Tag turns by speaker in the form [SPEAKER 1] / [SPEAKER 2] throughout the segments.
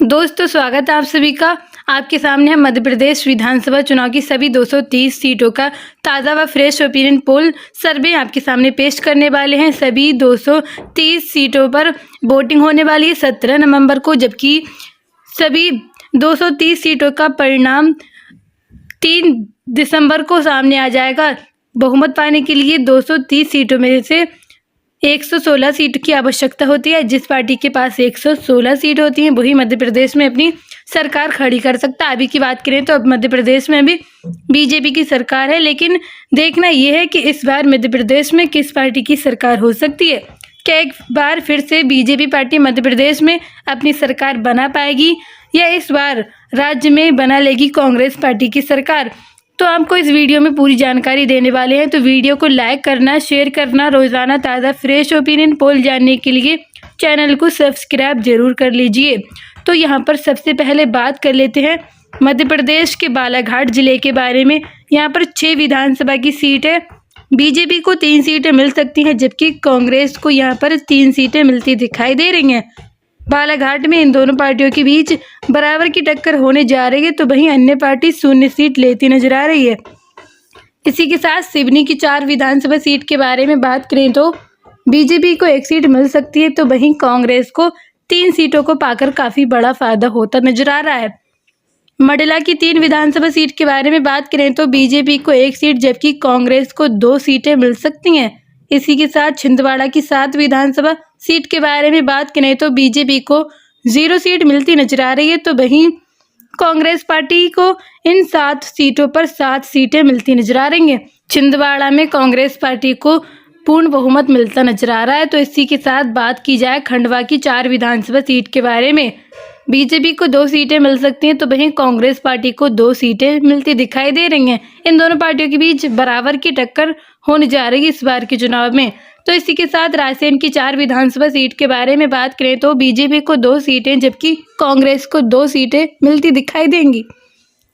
[SPEAKER 1] दोस्तों स्वागत है आप सभी का। आपके सामने हम मध्य प्रदेश विधानसभा चुनाव की सभी 230 सीटों का ताज़ा व फ्रेश ओपिनियन पोल सर्वे आपके सामने पेश करने वाले हैं। सभी 230 सीटों पर वोटिंग होने वाली है 17 नवंबर को, जबकि सभी 230 सीटों का परिणाम 3 दिसंबर को सामने आ जाएगा। बहुमत पाने के लिए 230 सीटों में से 116 सीट की आवश्यकता होती है। जिस पार्टी के पास 116 सीट होती हैं वही मध्य प्रदेश में अपनी सरकार खड़ी कर सकता है। अभी की बात करें तो अब मध्य प्रदेश में भी बीजेपी की सरकार है, लेकिन देखना यह है कि इस बार मध्य प्रदेश में किस पार्टी की सरकार हो सकती है। क्या एक बार फिर से बीजेपी पार्टी मध्य प्रदेश में अपनी सरकार बना पाएगी या इस बार राज्य में बना लेगी कांग्रेस पार्टी की सरकार। तो आपको इस वीडियो में पूरी जानकारी देने वाले हैं, तो वीडियो को लाइक करना, शेयर करना, रोज़ाना ताज़ा फ्रेश ओपिनियन पोल जानने के लिए चैनल को सब्सक्राइब जरूर कर लीजिए। तो यहाँ पर सबसे पहले बात कर लेते हैं मध्य प्रदेश के बालाघाट जिले के बारे में। यहाँ पर 6 विधानसभा की सीट है। बीजेपी को 3 सीटें मिल सकती हैं, जबकि कांग्रेस को यहाँ पर 3 सीटें मिलती दिखाई दे रही हैं। बालाघाट में इन दोनों पार्टियों के बीच बराबर की टक्कर होने जा रही है, तो वहीं अन्य पार्टी 0 सीट लेती नजर आ रही है। इसी के साथ सिवनी की 4 विधानसभा सीट के बारे में बात करें तो बीजेपी को 1 सीट मिल सकती है, तो वहीं कांग्रेस को 3 सीटों को पाकर काफी बड़ा फायदा होता नजर आ रहा है। मंडला की 3 विधानसभा सीट के बारे में बात करें तो बीजेपी को 1 सीट जबकि कांग्रेस को 2 सीटें मिल सकती हैं। इसी के साथ छिंदवाड़ा की 7 विधानसभा सीट के बारे में बात करें तो बीजेपी को 0 सीट मिलती नजर आ रही है, तो वहीं कांग्रेस पार्टी को इन 7 सीटों पर 7 सीटें मिलती नजर आ रही हैं। छिंदवाड़ा में कांग्रेस पार्टी को पूर्ण बहुमत मिलता नजर आ रहा है। तो इसी के साथ बात की जाए खंडवा की 4 विधानसभा सीट के बारे में, बीजेपी को 2 सीटें मिल सकती हैं, तो वहीं कांग्रेस पार्टी को 2 सीटें मिलती दिखाई दे रही हैं। इन दोनों पार्टियों के बीच बराबर की टक्कर होने जा रही है इस बार के चुनाव में। तो इसी के साथ रायसेन की 4 विधानसभा सीट के बारे में बात करें तो बीजेपी को 2 सीटें जबकि कांग्रेस को 2 सीटें मिलती दिखाई देंगी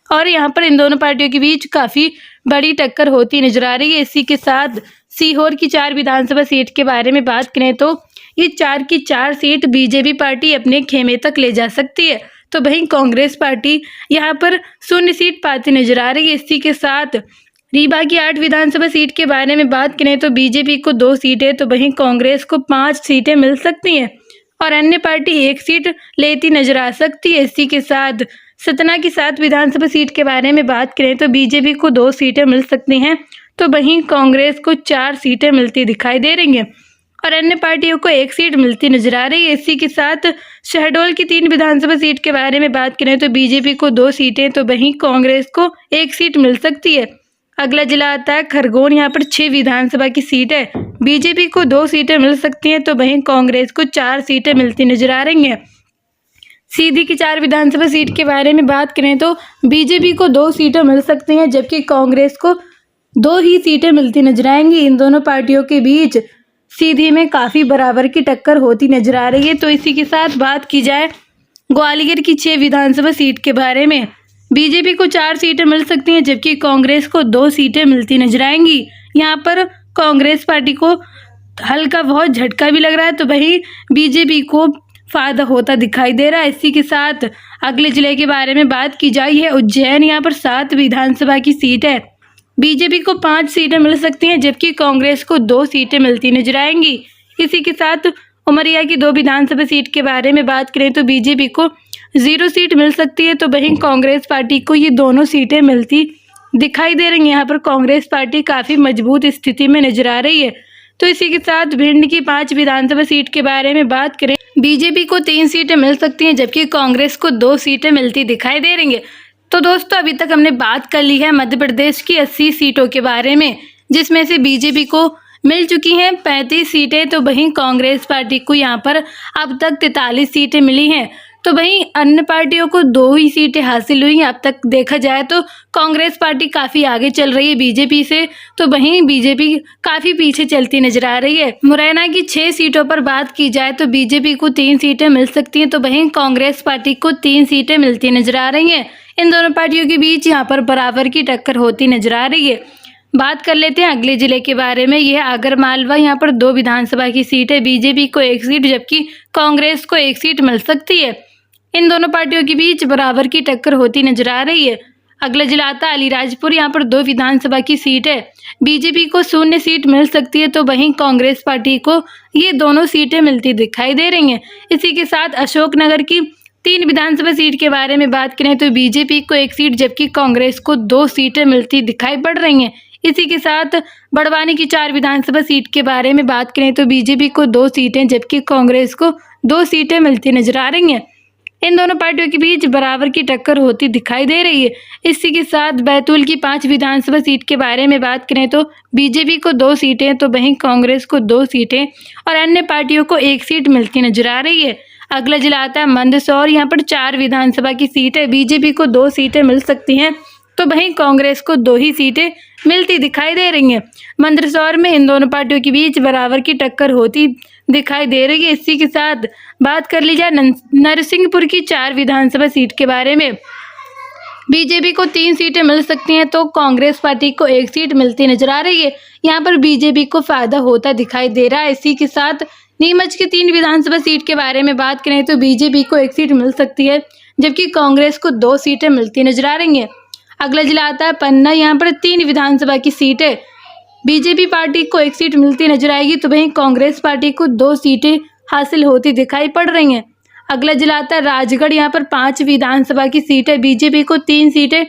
[SPEAKER 1] और यहाँ पर इन दोनों पार्टियों के बीच काफी बड़ी टक्कर होती नजर आ रही है। इसी के साथ सीहोर की 4 विधानसभा सीट के बारे में बात करें तो ये 4 की 4 सीट बीजेपी पार्टी अपने खेमे तक ले जा सकती है, तो वहीं कांग्रेस पार्टी यहाँ पर 0 सीट पाती नजर आ रही है। इसी के साथ रीवा की 8 विधानसभा सीट के बारे में बात करें तो बीजेपी को 2 सीटें, तो वहीं कांग्रेस को 5 सीटें मिल सकती हैं और अन्य पार्टी 1 सीट लेती नजर आ सकती है। इसी के साथ सतना की 7 विधानसभा सीट के बारे में बात करें तो बीजेपी को 2 सीटें मिल सकती हैं, तो वहीं कांग्रेस को 4 सीटें मिलती दिखाई दे रही हैं और अन्य पार्टियों को 1 सीट मिलती नजर आ रही है। इसी के साथ शहडोल की 3 विधानसभा सीट के बारे में बात करें तो बीजेपी को 2 सीटें, तो वहीं कांग्रेस को 1 सीट मिल सकती है। अगला जिला आता है खरगोन। यहाँ पर 6 विधानसभा की सीट है। बीजेपी को 2 सीटें मिल सकती हैं, तो वहीं कांग्रेस को 4 सीटें मिलती नजर आ रही हैं। सीधी की 4 विधानसभा सीट के बारे में बात करें तो बीजेपी को 2 सीटें मिल सकती हैं, जबकि कांग्रेस को 2 ही सीटें मिलती नजर आएंगी। इन दोनों पार्टियों के बीच सीधी में काफी बराबर की टक्कर होती नजर आ रही है। तो इसी के साथ बात की जाए ग्वालियर की 6 विधानसभा सीट के बारे में, बीजेपी को 4 सीटें मिल सकती हैं, जबकि कांग्रेस को 2 सीटें मिलती नजर आएंगी। यहाँ पर कांग्रेस पार्टी को हल्का बहुत झटका भी लग रहा है, तो वहीं बीजेपी को फायदा होता दिखाई दे रहा है। इसी के साथ अगले जिले के बारे में बात की जाए है उज्जैन। यहाँ पर 7 विधानसभा की सीट है। बीजेपी को 5 सीटें मिल सकती हैं, जबकि कांग्रेस को 2 सीटें मिलती नजर आएंगी। इसी के साथ उमरिया की 2 विधानसभा सीट के बारे में बात करें तो बीजेपी को 0 सीट मिल सकती है, तो वहीं कांग्रेस पार्टी को ये दोनों सीटें मिलती दिखाई दे रही हैं। यहाँ पर कांग्रेस पार्टी काफ़ी मजबूत स्थिति में नजर आ रही है। तो इसी के साथ भिंड की 5 विधानसभा सीट के बारे में बात करें, बीजेपी को 3 सीटें मिल सकती हैं, जबकि कांग्रेस को 2 सीटें मिलती दिखाई दे रही है। तो दोस्तों अभी तक हमने बात कर ली है मध्य प्रदेश की 80 सीटों के बारे में, जिसमें से बीजेपी को मिल चुकी हैं 35 सीटें, तो वहीं कांग्रेस पार्टी को यहाँ पर अब तक 43 सीटें मिली हैं, तो वहीं अन्य पार्टियों को 2 ही सीटें हासिल हुई हैं। अब तक देखा जाए तो कांग्रेस पार्टी काफ़ी आगे चल रही है बीजेपी से, तो वहीं बीजेपी काफ़ी पीछे चलती नजर आ रही है। मुरैना की 6 सीटों पर बात की जाए तो बीजेपी को 3 सीटें मिल सकती हैं, तो वहीं कांग्रेस पार्टी को 3 सीटें मिलती नजर आ रही हैं। इन दोनों पार्टियों के बीच यहाँ पर बराबर की टक्कर होती नजर आ रही है। बात कर लेते हैं अगले जिले के बारे में। यह आगरमालवा। यहाँ पर 2 विधानसभा की सीट है। बीजेपी को 1 सीट जबकि कांग्रेस को 1 सीट मिल सकती है। इन दोनों पार्टियों के बीच बराबर की टक्कर होती नजर आ रही है। अगला जिला आता है अलीराजपुर। यहाँ पर 2 विधानसभा की सीट है। बीजेपी को 0 सीट मिल सकती है, तो वहीं कांग्रेस पार्टी को ये दोनों सीटें मिलती दिखाई दे रही हैं। इसी के साथ अशोकनगर की 3 विधानसभा सीट के बारे में बात करें तो बीजेपी को 1 सीट जबकि कांग्रेस को 2 सीटें मिलती दिखाई पड़ रही हैं। इसी के साथ बड़वानी की 4 विधानसभा सीट के बारे में बात करें तो बीजेपी को 2 सीटें जबकि कांग्रेस को 2 सीटें मिलती नजर आ रही हैं। इन दोनों पार्टियों के बीच बराबर की टक्कर होती दिखाई दे रही है। इसी के साथ बैतूल की 5 विधानसभा सीट के बारे में बात करें तो बीजेपी को 2 सीटें तो वहीं कांग्रेस को 2 सीटें और अन्य पार्टियों को 1 सीट मिलती नजर आ रही है। अगला जिला आता है मंदसौर। यहाँ पर 4 विधानसभा की सीट है। बीजेपी को 2 सीटें मिल सकती हैं, तो वहीं कांग्रेस को 2 ही सीटें मिलती दिखाई दे रही हैं। मंदसौर में इन दोनों पार्टियों के बीच बराबर की टक्कर होती दिखाई दे रही है। इसी के साथ बात कर ली जाए नरसिंहपुर की 4 विधानसभा सीट के बारे में। बीजेपी को 3 सीटें मिल सकती हैं, तो कांग्रेस पार्टी को 1 सीट मिलती नजर आ रही है। यहाँ पर बीजेपी को फायदा होता दिखाई दे रहा है। इसी के साथ नीमच की 3 विधानसभा सीट के बारे में बात करें तो बीजेपी को 1 सीट मिल सकती है, जबकि कांग्रेस को 2 सीटें मिलती नजर आ रही हैं। अगला जिला आता है पन्ना। यहाँ पर 3 विधानसभा की सीट है। बीजेपी पार्टी को 1 सीट मिलती नजर आएगी, तो वहीं कांग्रेस पार्टी को 2 सीटें हासिल होती दिखाई पड़ रही हैं। अगला जिला आता है राजगढ़। यहाँ पर 5 विधानसभा की सीट है। बीजेपी को 3 सीटें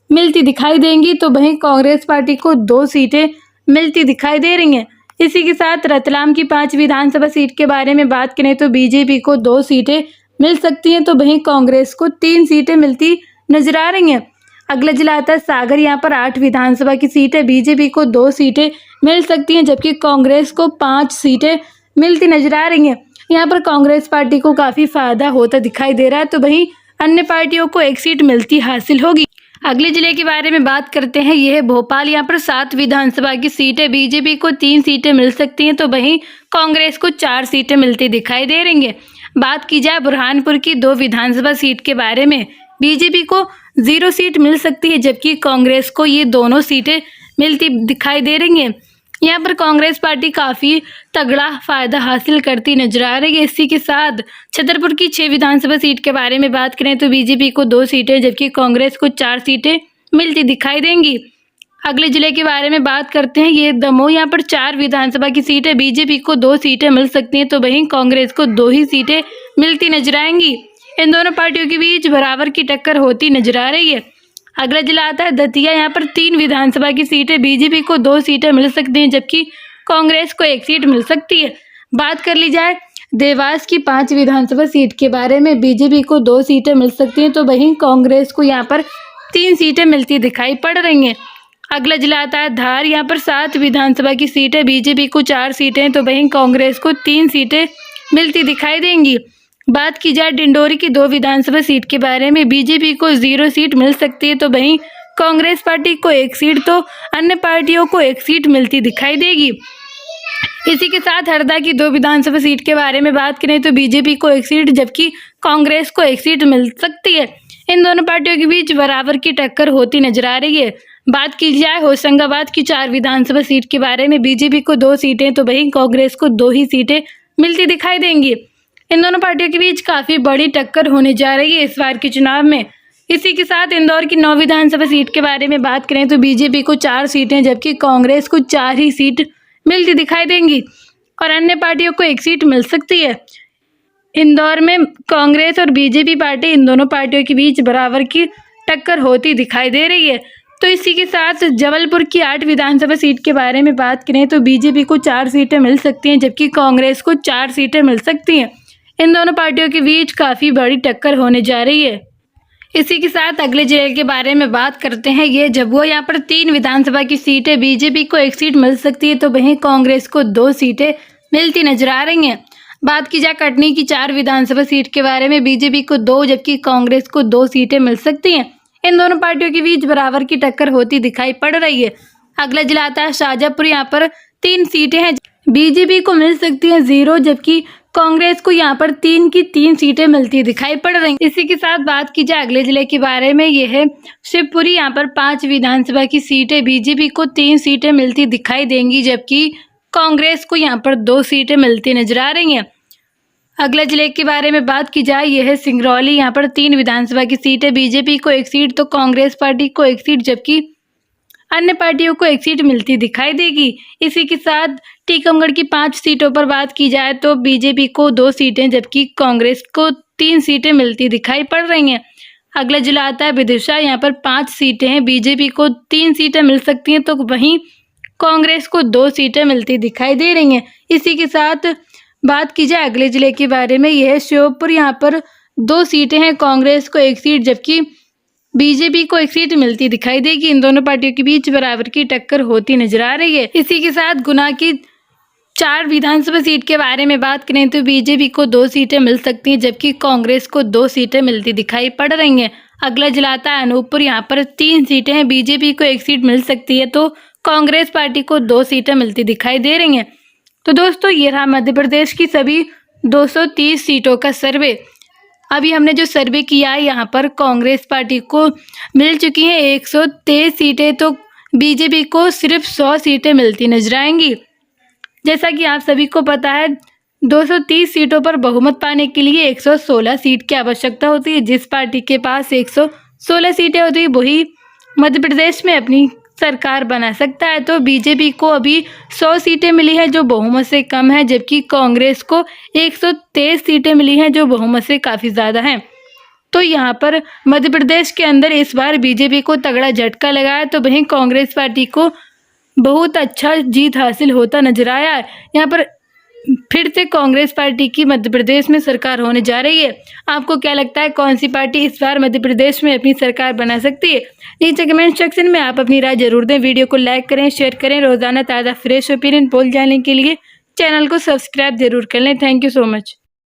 [SPEAKER 1] मिलती दिखाई देंगी, तो वहीं कांग्रेस पार्टी को 2 सीटें मिलती दिखाई दे रही हैं। इसी के साथ रतलाम की 5 विधानसभा सीट के बारे में बात करें तो बीजेपी को 2 सीटें मिल सकती हैं, तो वहीं कांग्रेस को 3 सीटें मिलती नजर आ रही हैं। अगला जिला आता है सागर। यहाँ पर 8 विधानसभा की सीट है। बीजेपी को 2 सीटें मिल सकती हैं, जबकि कांग्रेस को 5 सीटें मिलती नजर आ रही हैं। यहाँ पर कांग्रेस पार्टी को काफ़ी फायदा होता दिखाई दे रहा है, तो वहीं अन्य पार्टियों को 1 सीट मिलती हासिल होगी। अगले जिले के बारे में बात करते हैं। यह है भोपाल। यहाँ पर 7 विधानसभा की सीट है। बीजेपी को 3 सीटें मिल सकती हैं, तो वहीं कांग्रेस को 4 सीटें मिलती दिखाई दे रही हैं। बात की जाए बुरहानपुर की 2 विधानसभा सीट के बारे में। बीजेपी को 0 सीट मिल सकती है, जबकि कांग्रेस को ये दोनों सीटें मिलती दिखाई दे रही हैं। यहाँ पर कांग्रेस पार्टी काफ़ी तगड़ा फायदा हासिल करती नजर आ रही है। इसी के साथ छतरपुर की 6 विधानसभा सीट के बारे में बात करें तो बीजेपी को 2 सीटें जबकि कांग्रेस को 4 सीटें मिलती दिखाई देंगी। अगले जिले के बारे में बात करते हैं। ये दमोह। यहाँ पर 4 विधानसभा की सीट है। बीजेपी को 2 सीटें मिल सकती हैं, तो वहीं कांग्रेस को 2 ही सीटें मिलती नजर आएंगी। इन दोनों पार्टियों के बीच बराबर की टक्कर होती नजर आ रही है। अगला जिला आता है दतिया। यहाँ पर 3 विधानसभा की सीट है। बीजेपी को 2 सीटें मिल सकती हैं, जबकि कांग्रेस को 1 सीट मिल सकती है। बात कर ली जाए देवास की 5 विधानसभा सीट के बारे में। बीजेपी को 2 सीटें मिल सकती हैं, तो वहीं कांग्रेस को यहाँ पर 3 सीटें मिलती दिखाई पड़ रही हैं। अगला जिला आता है धार। यहाँ पर 7 विधानसभा की सीट है। बीजेपी को 4 सीटें, तो वहीं कांग्रेस को 3 सीटें मिलती दिखाई देंगी। बात की जाए डिंडोरी की 2 विधानसभा सीट के बारे में। बीजेपी को 0 सीट मिल सकती है, तो वहीं कांग्रेस पार्टी को 1 सीट, तो अन्य पार्टियों को 1 सीट मिलती दिखाई देगी। इसी के साथ हरदा की 2 विधानसभा सीट के बारे में बात करें तो बीजेपी को 1 सीट जबकि कांग्रेस को 1 सीट मिल सकती है। इन दोनों पार्टियों के बीच बराबर की टक्कर होती नजर आ रही है। बात की जाए होशंगाबाद की 4 विधानसभा सीट के बारे में। बीजेपी को 2 सीटें, तो वहीं कांग्रेस को 2 ही सीटें मिलती दिखाई देंगी। इन दोनों पार्टियों के बीच काफ़ी बड़ी टक्कर होने जा रही है इस बार के चुनाव में। इसी के साथ इंदौर की 9 विधानसभा सीट के बारे में बात करें तो बीजेपी को 4 सीटें जबकि कांग्रेस को 4 ही सीट मिलती दिखाई देंगी और अन्य पार्टियों को 1 सीट मिल सकती है। इंदौर में कांग्रेस और बीजेपी पार्टी, इन दोनों पार्टियों के बीच बराबर की टक्कर होती दिखाई दे रही है। तो इसी के साथ जबलपुर की 8 विधानसभा सीट के बारे में बात करें तो बीजेपी को 4 सीटें मिल सकती हैं जबकि कांग्रेस को 4 सीटें मिल सकती हैं। इन दोनों पार्टियों के बीच काफ़ी बड़ी टक्कर होने जा रही है। इसी के साथ अगले जिले के बारे में बात करते हैं। ये झाबुआ। यहाँ पर 3 विधानसभा की सीट है। बीजेपी को 1 सीट मिल सकती है, तो वहीं कांग्रेस को 2 सीटें मिलती नजर आ रही हैं। बात की जाए कटनी की 4 विधानसभा सीट के बारे में। बीजेपी को 2 जबकि कांग्रेस को 2 सीटें मिल सकती हैं। इन दोनों पार्टियों के बीच बराबर की टक्कर होती दिखाई पड़ रही है। अगला जिला आता है शाहजहाँपुर। यहाँ पर 3 सीटें हैं। बीजेपी को मिल सकती है 0 जबकि कांग्रेस को यहाँ पर 3 की 3 सीटें मिलती दिखाई पड़ रही हैं। इसी के साथ बात की जाए अगले जिले के बारे में। यह है शिवपुरी। यहाँ पर 5 विधानसभा की सीटें। बीजेपी को 3 सीटें मिलती दिखाई देंगी जबकि कांग्रेस को यहाँ पर 2 सीटें मिलती नजर आ रही हैं। अगला जिले के बारे में बात की जाए, यह है सिंगरौली। यहाँ पर 3 विधानसभा की सीट है। बीजेपी को 1 सीट तो कांग्रेस पार्टी को 1 सीट, जबकि अन्य पार्टियों को 1 सीट मिलती दिखाई देगी। इसी के साथ टीकमगढ़ की 5 सीटों पर बात की जाए तो बीजेपी को 2 सीटें, जबकि कांग्रेस को 3 सीटें मिलती दिखाई पड़ रही हैं। अगला जिला आता है विदिशा। यहाँ पर 5 सीटें हैं। बीजेपी को 3 सीटें मिल सकती हैं, तो वहीं कांग्रेस को 2 सीटें मिलती दिखाई दे रही हैं। इसी के साथ बात की जाए अगले जिले के बारे में, यह है श्योपुर। यहाँ पर 2 सीटें हैं, कांग्रेस को 1 सीट, जबकि बीजेपी को 1 सीट मिलती दिखाई देगी। इन दोनों पार्टियों के बीच बराबर की टक्कर होती नजर आ रही है। इसी के साथ गुना की 4 विधानसभा सीट के बारे में बात करें तो बीजेपी को 2 सीटें मिल सकती हैं, जबकि कांग्रेस को 2 सीटें मिलती दिखाई पड़ रही हैं। अगला जिला आता है अनूपपुर। यहाँ पर 3 सीटें हैं। बीजेपी को 1 सीट मिल सकती है, तो कांग्रेस पार्टी को 2 सीटें मिलती दिखाई दे रही हैं। तो दोस्तों, ये रहा मध्य प्रदेश की सभी 230 सीटों का सर्वे। अभी हमने जो सर्वे किया है, यहाँ पर कांग्रेस पार्टी को मिल चुकी हैं 123 सीटें, तो बीजेपी को सिर्फ 100 सीटें मिलती नजर आएंगी। जैसा कि आप सभी को पता है, 230 सीटों पर बहुमत पाने के लिए 116 सीट की आवश्यकता होती है। जिस पार्टी के पास 116 सीटें होती है वही मध्य प्रदेश में अपनी सरकार बना सकता है। तो बीजेपी को अभी 100 सीटें मिली है, जो बहुमत से कम है, जबकि कांग्रेस को 123 सीटें मिली हैं, जो बहुमत से काफ़ी ज़्यादा हैं। तो यहाँ पर मध्य प्रदेश के अंदर इस बार बीजेपी को तगड़ा झटका लगा है, तो वहीं कांग्रेस पार्टी को बहुत अच्छा जीत हासिल होता नजर आया है। यहाँ पर फिर से कांग्रेस पार्टी की मध्य प्रदेश में सरकार होने जा रही है। आपको क्या लगता है, कौन सी पार्टी इस बार मध्य प्रदेश में अपनी सरकार बना सकती है? नीचे कमेंट सेक्शन में आप अपनी राय जरूर दें। वीडियो को लाइक करें, शेयर करें। रोजाना ताज़ा फ्रेश ओपिनियन पोल जानने के लिए चैनल को सब्सक्राइब जरूर कर लें। Thank you so much.